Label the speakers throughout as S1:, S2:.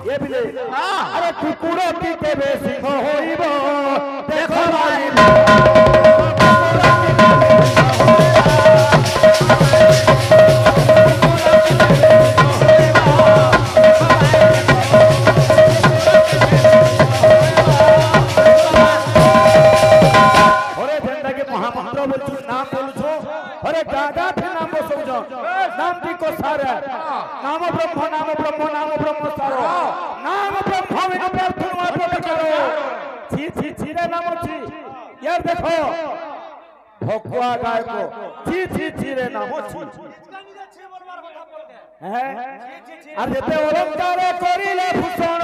S1: ये बिले अरे कुकुरो की केबे सिंह होइबो देखो भाई नाम की को सारे नाम ब्रह्म सारो नाम ब्रह्म में प्रार्थना मत करो छी रे नाम छी यार देखो भगवा गाय को छी रे नाम छी हैं আর যেতে অলঙ্কার করিলে ভূষণ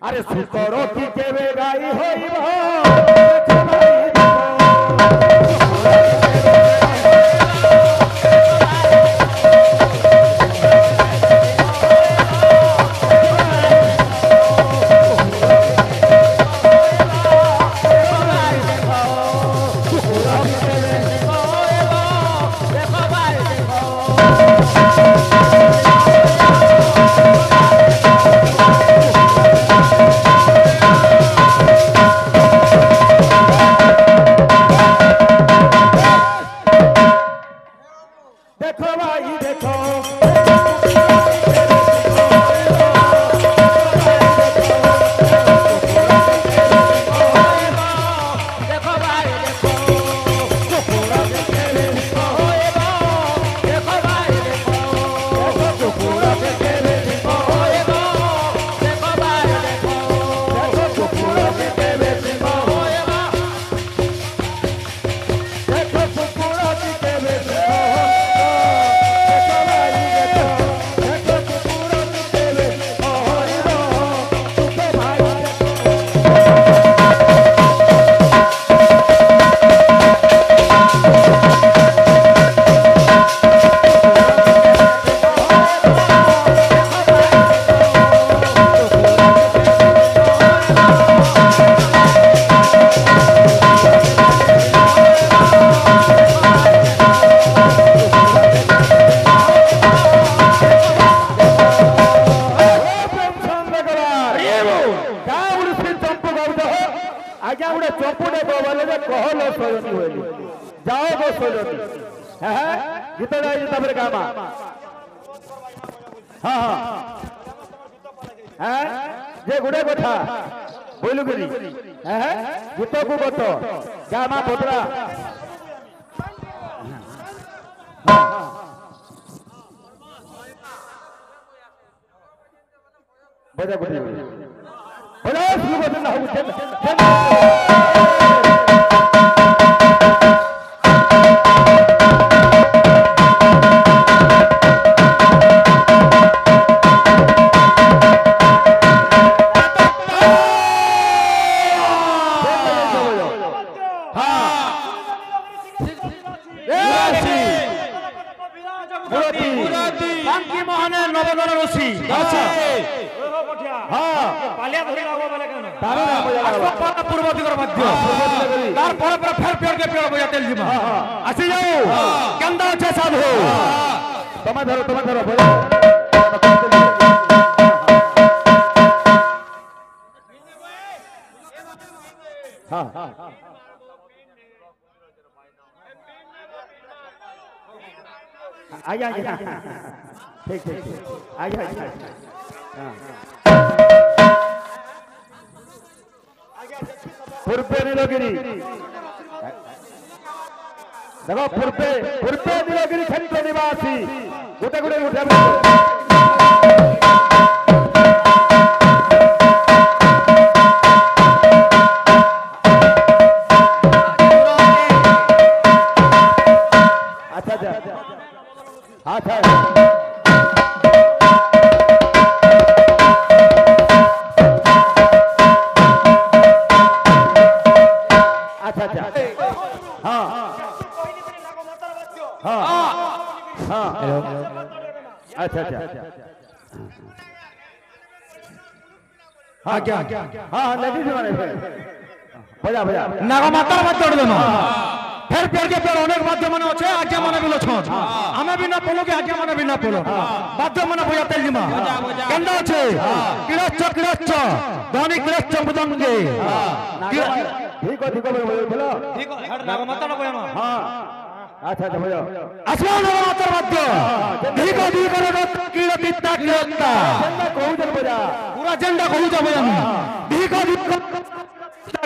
S1: अरे सुकरो की केवे गाई होइबो जे गुड़े कथा बोलू करी गीत को गत गामा भद्रा बजा गुड़ी बोला शुरू कर देना आसी जाओ कंदा छे साधु तमे धरो हां आया ठीक आया पूर्वे नीलगिरी देखो पूर्वे नीलगिरी खंड निवासी गोटे गोटे उठे अच्छा अच्छा आज्ञा हां लेडीज माने बजा बजा
S2: नागा माता बात जोड़ देनो फिर फिर के फिर अनेक वाद्य माने আছে आज्ञा माने बिलो छ हमें भी ना बोलो के आज्ञा माने भी ना बोलो वाद्य माने बजा तेलजिमा केंदा আছে किरच ध्वनि किरच मृदंगे
S1: ठीक हो बोलो
S2: ठीक नागा माता ना बजा
S1: हां अच्छा अच्छा बजा
S2: आसमान नागा माता वाद्य ठीक हो किरतिता किरता
S1: झंडा कहू जन बजा
S2: पूरा झंडा कहू जा बजा ठीक हो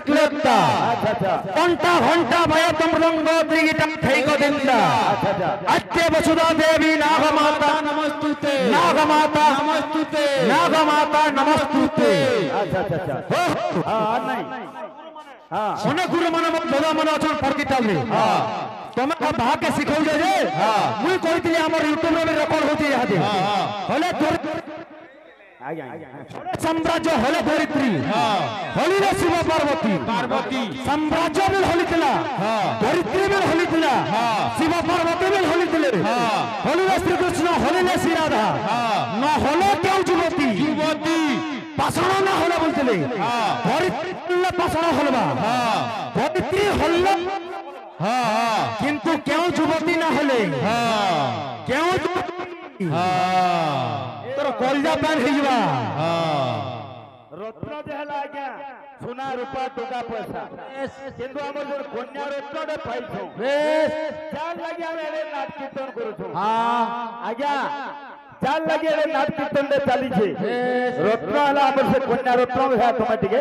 S2: किरता
S1: अच्छा अच्छा
S2: घंटा घंटा भयत मृदंगो त्रिगिटा थैको दिंदा
S1: अच्छा अच्छा
S2: अत्य वसुधा देवी नागमाता नमस्तुते नागमाता नमस्तुते
S1: अच्छा अच्छा अच्छा हां नहीं हां
S2: অনেক গুরু মানে দাদা মানে আছেন পরকিটালে তুমি ভাগে শিখাও যে মুই কইতিলি আমার ইউটিউবে রেকর্ড হতি ইহাদে হলে
S1: आगे
S2: साम्राज्य हले धरित्री हली रे शिव पार्वती साम्राज्य भी हली थिला धरित्री भी हली थिला शिव पार्वती भी हली थिले हली रे श्री कृष्ण हली रे श्री राधा न हले केउ युवती पाषाण ना हले बोलतिले धरित्री पाषाण हलबा धरित्री हल्ला किंतु केउ युवती ना हले केउ तोर कलजा पैन हेजबा
S1: रत्न देहला आज्ञा सोना रूपा टका पैसा किंतु हमर जो कन्या रत्न दे पाइछो
S2: बेस
S1: चाल लागि हम एरे नाट कीर्तन करूछो
S2: हां
S1: आज्ञा चाल लागि एरे नाट कीर्तन दे चली छे रत्न हला हमर से कन्या रत्न है ऑटोमेटिक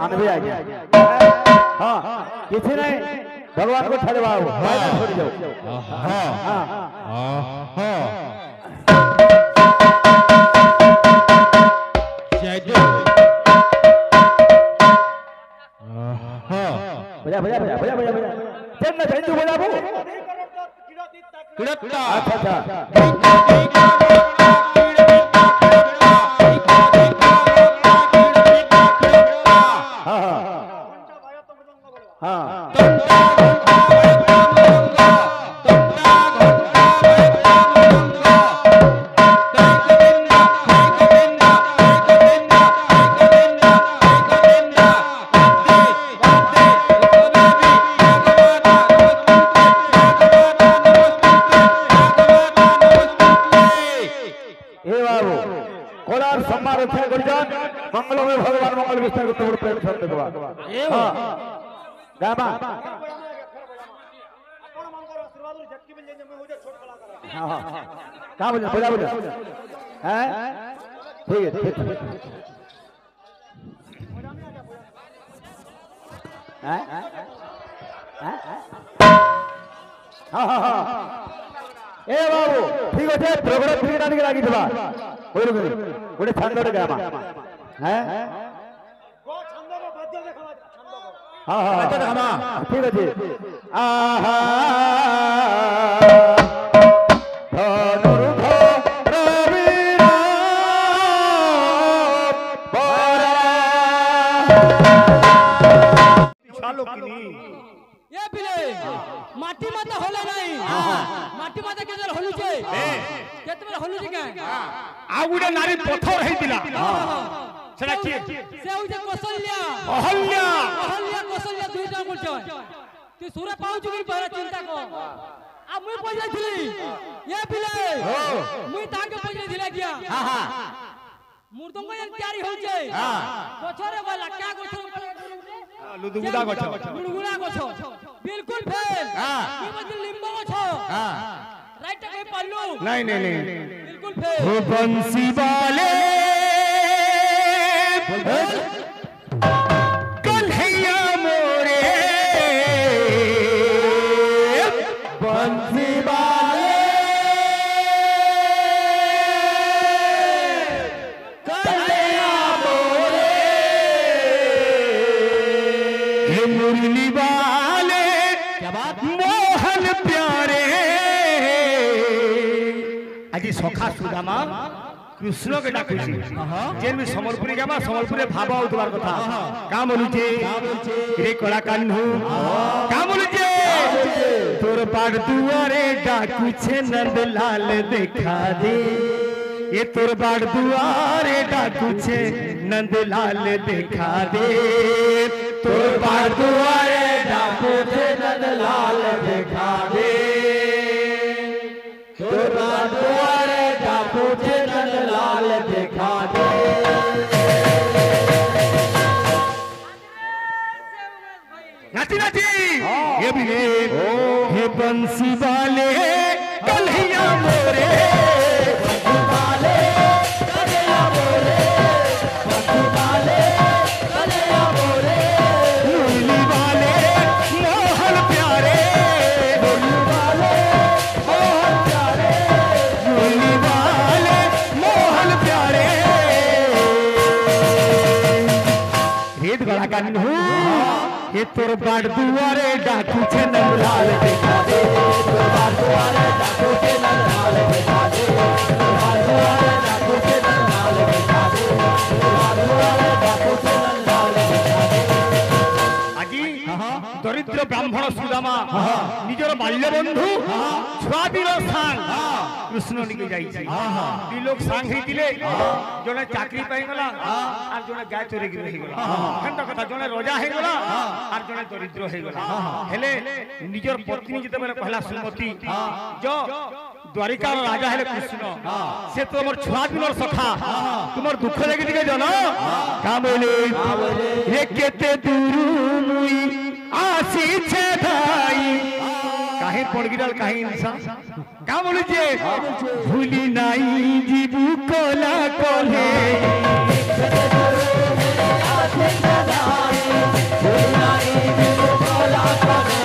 S1: आनबे आज्ञा हां किछि नहीं भगवान को ठहरवाओ फायदा छोड़ जाओ हां हां हां बजा बजा बजा बजा बजा बजा चल ना चल तू बजा बो
S2: किरत्ता
S1: अच्छा अच्छा हां हां हां मंगल में भगवान मंगल विस्तार को प्रेम छंद देखबा हां गाबा आपण मंगल आशीर्वाद झटकी मिल जाए मैं हो जा छोट कलाकार हां हां का बोल बजा बजा हैं ठीक है हैं हां हां हां ए बाबू ठीक है प्रोग्राम ठीक डाली लागी देबा ओरे गोटे छंदरे गामा हैं गो छंद को बाध्य देखा छंद को हां हां बाध्य देखा ठीक है आहा धनुर्धर रविरा बरा चालो किनी
S3: ये पिले माटी माता होला नाही माटी माता केजर होलु छे केतबेर होलु छी का
S2: आ गुडे नारी पत्थर हेतिला सेटा की
S3: से होय कौशल्या अहल्या कौशल्या दुईटा बोलछ तू सुरे पाउछु कि पहला चिंता को आ मुई पहिले थिली ये पिले मुई ताके पहिले दिला दिया हां हां मुर्दंग एक तैयारी हो जाए पछरे वाला क्या गोछ
S2: लुदुगुदा गोछ
S3: लुदुगुदा गोछ बिल्कुल फेल की बदल लिंबो गोछ राइट के पल्लू
S2: नहीं नहीं नहीं
S3: बिल्कुल फेल
S2: ओ बंसी वाले कन्हैया मोरे बंसी वाले कन्हैया मोरे ये मुरली वाले क्या बात मोहन प्यारे आज सखा सुदामा कृष्ण के डाकुची जेन भी संबलपुरी गामा संबलपुरी भाव उतबार कथा का बोलुचे रे कला कान्हू का बोलुचे तोर पाड़ दुआरे डाकुचे नंदलाल देखा दे ये तोर बाड़ दुआरे डाकू छे नंदलाल देखा दे तोर बाड़ दुआरे डाकू छे नंदलाल देखा दे तोर बाड़ दुआरे डाकू छे नंदलाल देखा दे नाची नाची ये भी हे बंसी वाले कन्हैया मोरे ये तोर बाड़ दुआरे डाकू छे नंदलाल देखा दे तोर बाड़ दुआरे डाकू छे नंदलाल देखा दे तोर बाड़ दुआरे डाकू छे नंदलाल देखा दे तोर बाड़ दुआरे डाकू छे नंदलाल देखा दे আজি দরিদ্র ব্রাহ্মণ সুদামা নিজের বাল্য বন্ধু ছুয়াদির সাং কৃষ্ণ নিকে যাইছে দুই লোক সাং হইতিলে জনে চাকরি পাই গলা আর জনে গায় চরে গিয়ে হই গলা এখানটা কথা জনে রোজা হই গলা আর জনে দরিদ্র হই গলা হেলে নিজের পত্নী যেতেবেলে কহলা সুমতি জ দ্বারিকার রাজা হেলে কৃষ্ণ সে তোমার ছুয়াদির সখা তোমার দুঃখ দেখি দিকে জানো কামলে রে কেতে দুরু মুই আসি ছে ভাই কাহে পড়গিরাল কাহে ইনসান কা বলছে ভুলি নাই জীবু কলা কলে আসি ছে ভাই ভুলি নাই জীবু কলা কলে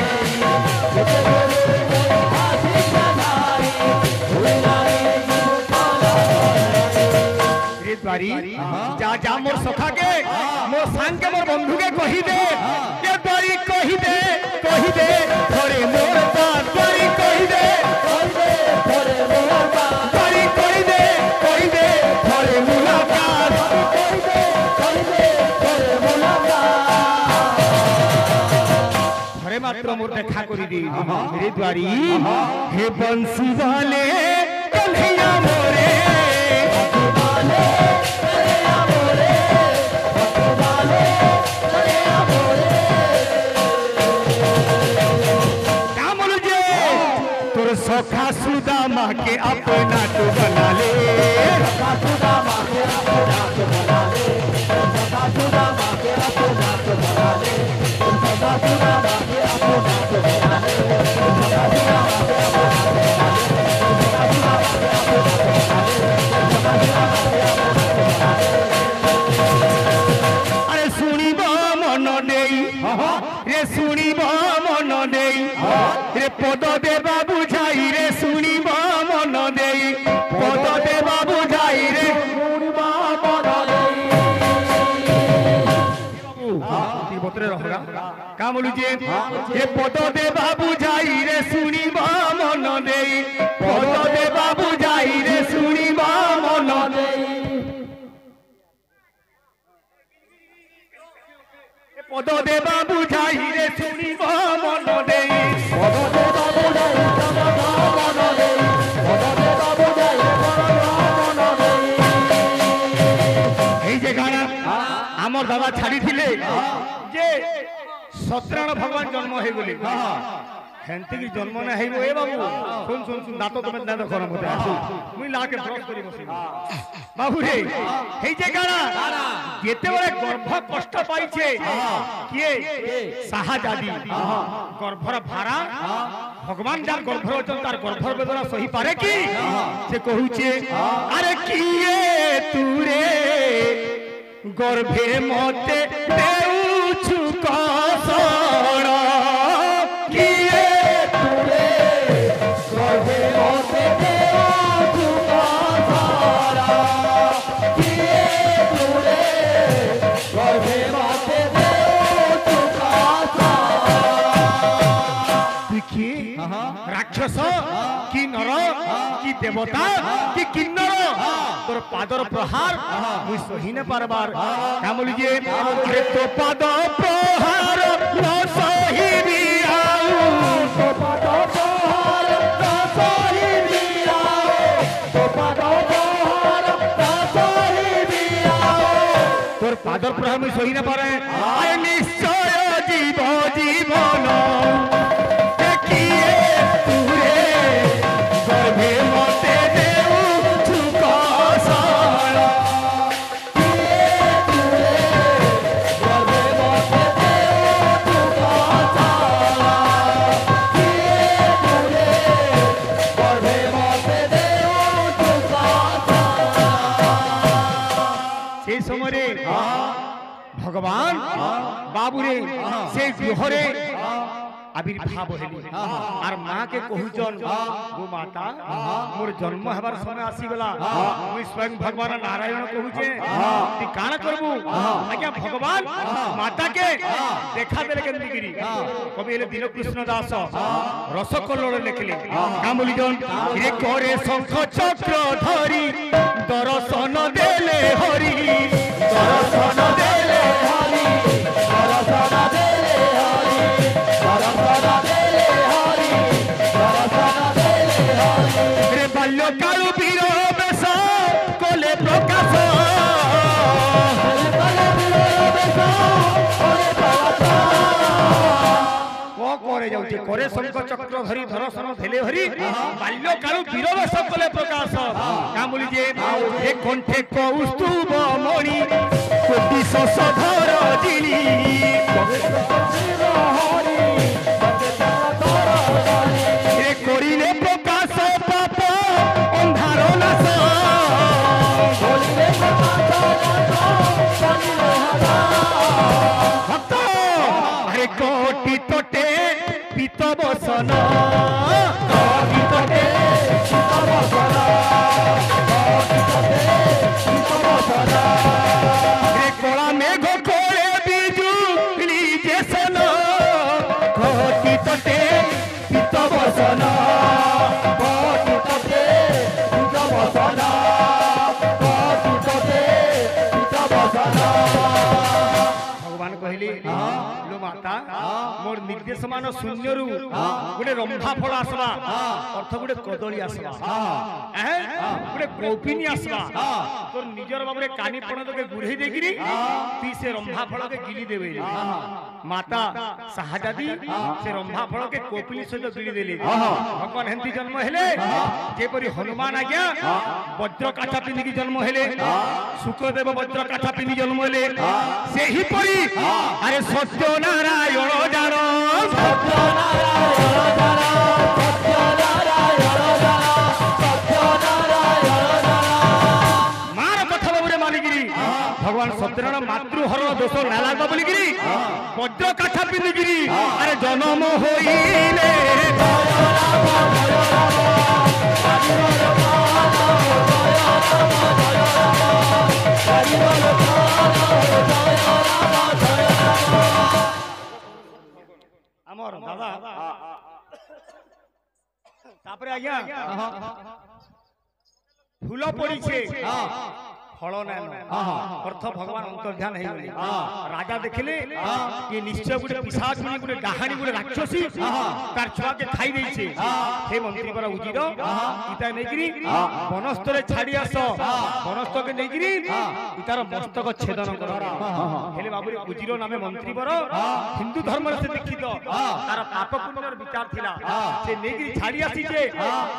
S2: আসি ছে ভাই ভুলি নাই জীবু কলা রে দ্বারি যা যা মোর সখাকে মোর সাংকে মোর বন্ধুকে কহি দে এ দ্বারি কহি দে ধরে মোর বাত দ্বারি কহি দে ধরে মোর বাত দ্বারি কহি দে ধরে মুলাকাত কহি দে ধরে মুলাকাত ধরে মাত্র মোর দেখা করি দে রে দ্বারি হে বংশী वाले কন্হैया মোরে सखा सुदामा के अपना तो बना ले सखा सुदामा के अपना तो बना ले सखा सुदामा के अपना तो बना ले सखा सुदामा के अपना तो बना ले सखा सुदामा के अपना तो बना ले सखा सुदामा के अपना तो बना ले सखा सुदामा के अपना तो बना ले अरे सुनिबा मन देई रे सुनिबा मन देई रे पद देवा बुझाई रे सुनिबा मन देई पद देवा बुझाई रे सुनिबा मन देई बाबू बतरे रहगा का बोलू जे हे पद देवा बुझाई रे सुनिबा मन देई पद देवा बुझाई रे सुनिबा मन देई पद देवा बुझाई रे सुनिबा मन देई पद देवा बुझाई मन देई पद देवा बुझाई मन देई এই যে গানা আমার দাদা ছাড়ি থিলে যে সত্যনারায়ণ ভগবান জন্ম হয়ে গলি হেনতে কি জন্ম না হইব এ বাবু শুন শুন শুন দাঁত তুমি দাঁত করো মতে আসু মুই লাকে ব্রশ করি বসি বাবু রে এই যে গানা যেতেবেলে গর্ভ কষ্ট পাইছে কিয়ে সাহাজাদি গর্ভর ভাড়া ভগবান যার গর্ভর অচন তার গর্ভর বেদনা সহি পারে কি সে কহুছে আরে কিয়ে তুরে গর্ভে মতে দেউছু কসড় কিয়ে তুরে গর্ভে মতে দেউছু কসড় কিয়ে তুরে গর্ভে মতে দেউছু কসড় তুই কি রাক্ষস কি নর কি দেবতা কি কিন্নর তোর পাদর প্রহার মুই সহি না পারবার কামলি যে আরে তো পাদ প্রহার ন সহিবি আউ তো পাদ প্রহার ন সহিবি আউ তো পাদ প্রহার তোর পাদর প্রহার মুই সহি না পারে আরে নিশ্চয় জীব জীবন দেখিয়ে তুরে গর্ভে মতে দেউ ছুক সারা সেই সময় ভগবান বাবুরে সেই গৃহরে আবির্ভাব হেলি আর মাকে কহুচন গো মাতা মোর জন্ম হবার সময় আসিগলা মুই স্বয়ং ভগবান নারায়ণ কহুছে তুই কাণ করবু আজ্ঞা ভগবান মাতাকে দেখা দেলে কেমতি গিরি কবি হেলে দীনকৃষ্ণ দাস রসকল্লোল লেখিলে কামলিজন রে করে শঙ্খ চক্র ধরি দর্শন দেলে হরি দর্শন দেলে হরি দর্শন দেলে হরি রে বাল্য কালু বীর বেশ কোলে প্রকাশ করে যাচ্ছে করে শঙ্খ চক্র ধরি ধরসন ধেলে হরি বাল্য কালু বীর বেশ কোলে প্রকাশ কামুলি যে এ কণ্ঠে কৌস্তুভ মণি কোটি শশধর দিলি করিলে প্রকাশ পাপ অন্ধার নাশ ভক্ত আরে কোটি তোটে পিত বসন কোটি তোটে পিত বসন রে কলা মেঘ কোলে বিজুলি যেসন কোটি তোটে পিত বসন কোটি তোটে পিত বসন কোটি তোটে পিত বসন ভগবান কহিলে লো মাতা মোর নির্দেশ মান শূন্যরু গোটে রম্ভা ফল আসবা অর্থ গোটে কদলী আসবা গোটে কৌপিনী আসবা তোর নিজর বাবুরে কানি পণ তোকে গুড়াই দেখিরি তুই সে রম্ভা ফলকে গিলি দেবে মাতা শাহজাদি সে রম্ভা ফলকে কৌপিনী সহিত গিলি দেলে ভগবান হেন্তি জন্ম হেলে যেপরি হনুমান আজ্ঞা বজ্র কাঠা পিঁধিকি জন্ম হেলে শুক্রদেব বজ্র কাঠা পিঁধি জন্ম হেলে সেহিপরি আরে সত্য নারায়ণ জান সত্য নারায়ণ জান সত্য নারায়ণ জান সত্য নারায়ণ জান মার কথা বাবুরে মানিকিরি ভগবান সত্যনারায়ণ মাতৃহরণ দোষ না লাগবা বলিকিরি বজ্র কাঠা পিঁধিকিরি আরে জন্ম হইলে আমার দাদা তারপরে আজ্ঞা ফুল পড়িছে ফল নাই অর্থ ভগবান অন্তর্ধান হয়ে গলে রাজা দেখিলে যে নিশ্চয় গোটে পিশাচিনী গোটে ডাহাণী গোটে রাক্ষসী তার ছুয়াকে খাই দিয়েছে হে মন্ত্রী বড় উজির ইটা নেইকি বনস্থলে ছাড়ি আস বনস্থকে নেইকি ইতার মস্তক ছেদন কর হেলে বাবুরে উজির নামে মন্ত্রী বড় হিন্দু ধর্মের সে দীক্ষিত তার পাপ পুণ্যের বিচার ছিলা সে নেইকি ছাড়ি আসিছে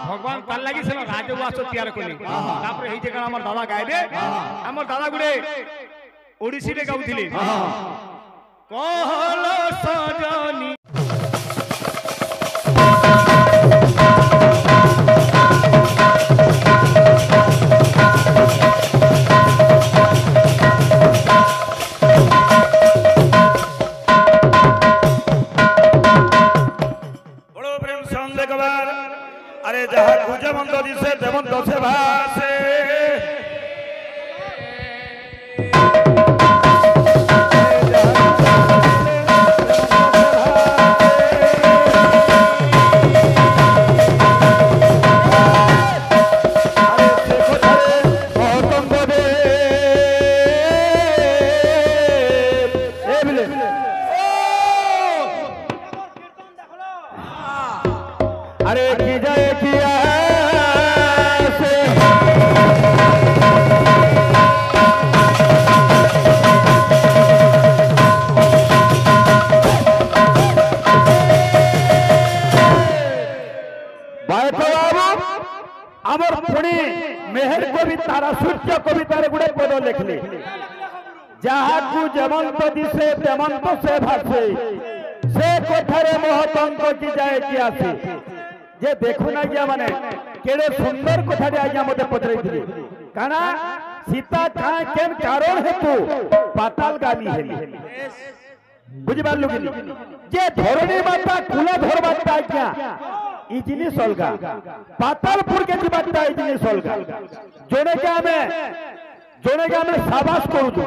S2: ভগবান তার লাগি সে রাজউয়াস তৈয়ার কলে তারপরে এই জায়গা আমার দাদা গাইবে আমার দাদা গুড়ে ওড়িশিরে গাউଥିଲେ কহল সজনী
S1: বড় প্রেম সন্দেহ কবার আরে যাহা গুজে মন্দ দিছে দেবন দশে ভাসে কবি তারা সূর্য কবিতার গুড়ে পদ লেখলে যাহাকু যেমন্ত দিশে তেমন্ত সে ভাসে সে কোঠারে মহতঙ্ক কি যায় কি আসে যে দেখুন আজ্ঞা মানে কেড়ে সুন্দর কথাটি আজ্ঞা মতে পচাইଥିଲେ কানা সীতা কাঁ কেন কারণ হেতু পাতালগামী হেলি বুঝিপারলু কি যে ধরণী মাতা কুলা ধরবারটা আজ্ঞা ই জিনিস অলগা পাতালপুর কে যাবারটা ই জিনিস অলগা জনেকে আমি সাবাস করুছু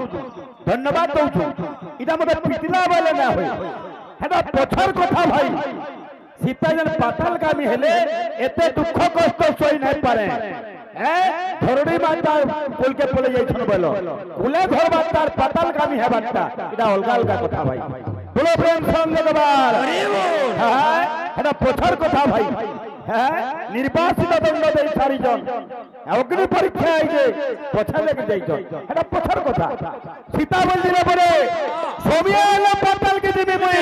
S1: ধন্যবাদ দউছু এটা মতে পিটিলা বলে না হই এটা পছর কথা ভাই সীতা যেন পাতালগামী হেলে এতে দুঃখ কষ্ট সই নাই পারে ধরণী মাতা কুলকে পড়ে যাইছন বলো কুলে ধরবার তার পাতালগামী হেবারটা এটা অলগা অলগা কথা ভাই বলো প্রেম সঙ্গে দেবার হ্যাঁ এটা পছর কথা ভাই হ্যাঁ নির্বাচিত দণ্ড দেই চারিজন অগ্নি পরীক্ষা আইছে পছা লেগে যাইছন এটা পছর কথা সীতা বলদিলে পরে সবিয়ালে পাতালকে দিবি মই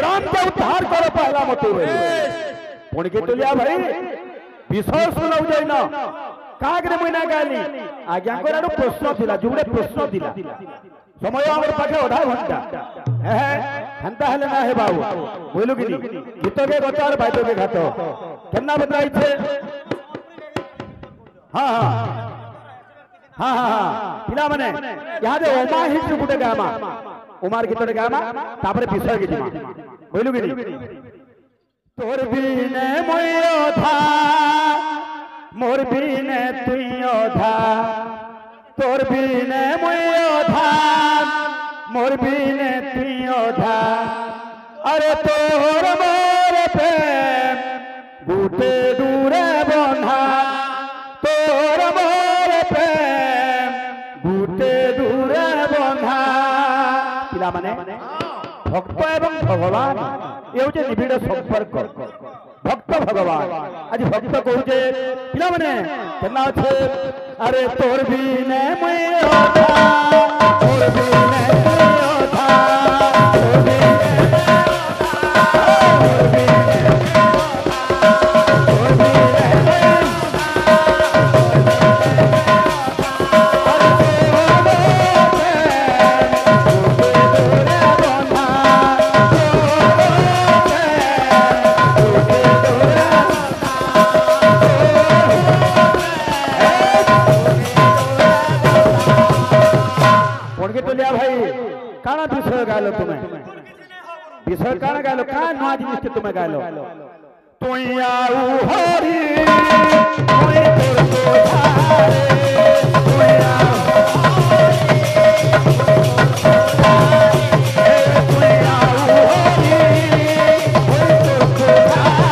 S1: রামকে উদ্ধার করে পহলা মতো পুণকে তুলিয়া ভাই বিষয় শুনাও যাই না কাগরে মইনা গালি আজ্ঞাঙ্কর আরো প্রশ্ন ଥିଲା যুগরে প্রশ্ন দিলা সময় আমার পাখে অধা ঘন্টা হ্যাঁ হেন্তা হেলে না হে বাবু বুঝলু কি গীতকে গত আর বাইতকে ঘাত কেমনা বদলাইছে হ্যাঁ হ্যাঁ হ্যাঁ হ্যাঁ পিলা মানে ইহাদে ওমা হিট গুটে গামা উমার গীতরে গামা তারপরে বিষয় কি দিমা বুঝলু কি তোর বিনে মই অধা মোর বিনে তুই অধা তোর বিনে মই অধা মোর বিনে তুই অধা আরে তোর মোর প্রেম গুটে দূরে বন্ধা তোর মোর প্রেম গুটে দূরে বন্ধা পিলা মানে ভক্ত এবং ভগবান এ হচ্ছে নিবিড় সম্পর্ক ভক্ত ভগবান আজ ভক্ত কହୁছে পিলা মানে কেনা আছে আরে তোর বিনে মই অধা তোর বিনে তুই অধা তোর বিনে কানা বিষয় গাইলো তুমি বিষয় কানা গাইলো কা নয়া জিনিস তুমি গাইলো তুই আউ হরি তুই তোর কোধারে তুই আউ তুই আউ হরি তুই তোর কোধারে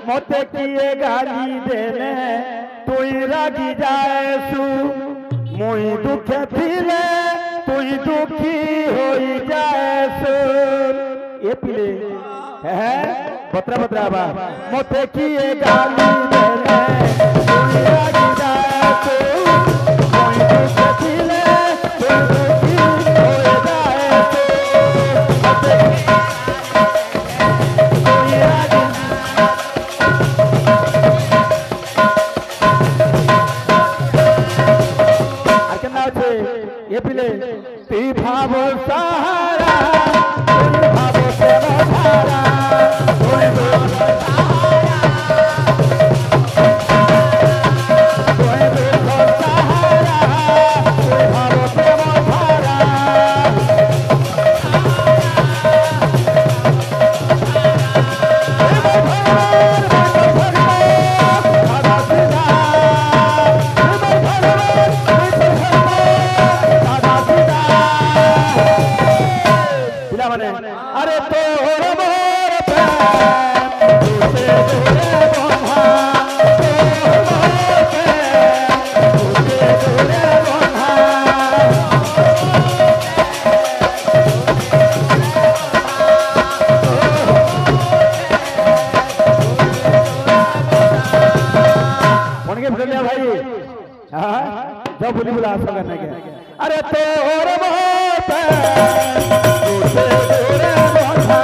S1: মতে কিয়ে গালি দেলে তুই রাগি যায়সু মুই দুঃখে থিলে তুই দুঃখী হই যায়সু এ পিলে হ্যাঁ বত্রা বত্রা বা মতে কিয়ে গালি দেলে তুই রাগি যায়সু মুই দুঃখে থিলে তুই দুঃখী হই যায়সু মতে তুই রাগি ये पिले ती भाव सहारा तुम भाव तेरा धारा तुम भाव सहारा माने अरे तोर मोर प्रेम तुझे दूरे बंधा तुझे दूरे बंधा उनके भैया भाई हाँ जब बोली बोला आशा करने के अरे तोर मोर प्रेम तुझे दूरे बंधा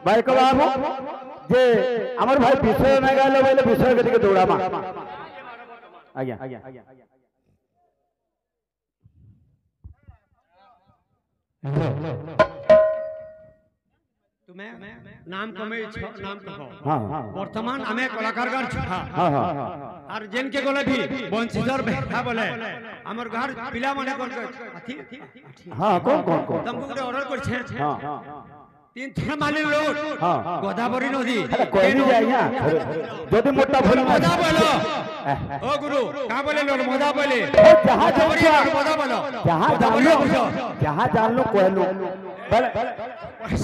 S1: भाई को बाबू जे हमर भाई विषय में गालो बोले विषय के दौड़ा मा आज्ञा
S4: तुम्हें नाम कमे नाम कहो
S1: हां
S4: वर्तमान हमें कलाकारगण
S1: हां हां
S4: और जिन के गोले भी वंशीधर बेटा बोले हमर घर पिला माने कोन अथी
S1: हां कौन कौन कौन
S4: तुमको ऑर्डर कर छे
S1: हां
S4: तीन थर माली रोड
S1: हां
S4: गोदावरी नदी
S1: अरे कोई नहीं जाएगा যদি মোটা ভুল
S4: मोदा बोलो ओ गुरु का बोले लोग मोदा बोले
S1: जहां
S4: गोदावरी
S1: जाओ
S4: मोदा बोलो
S1: जहां जान लो कोई लो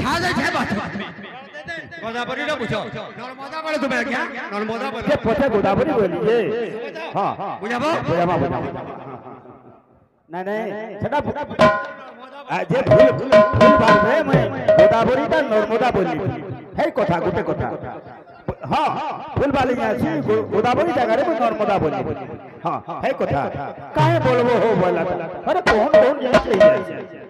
S4: साजा है बात गोदावरी ना पूछो नर्मदा बोले तुम्हें क्या नर्मदा बोलो
S1: ये पछे गोदावरी बोलिए हां
S4: बुझाबो
S1: बुझाबो नहीं नहीं सेटा जे भूल बात है मैं गोदावरी का नर्मदा बोली है कथा गोटे कथा हां भूल बाली आसी गोदावरी जगह रे मैं नर्मदा बोली हां है कथा काहे बोलबो हो बोला अरे कौन कौन जाई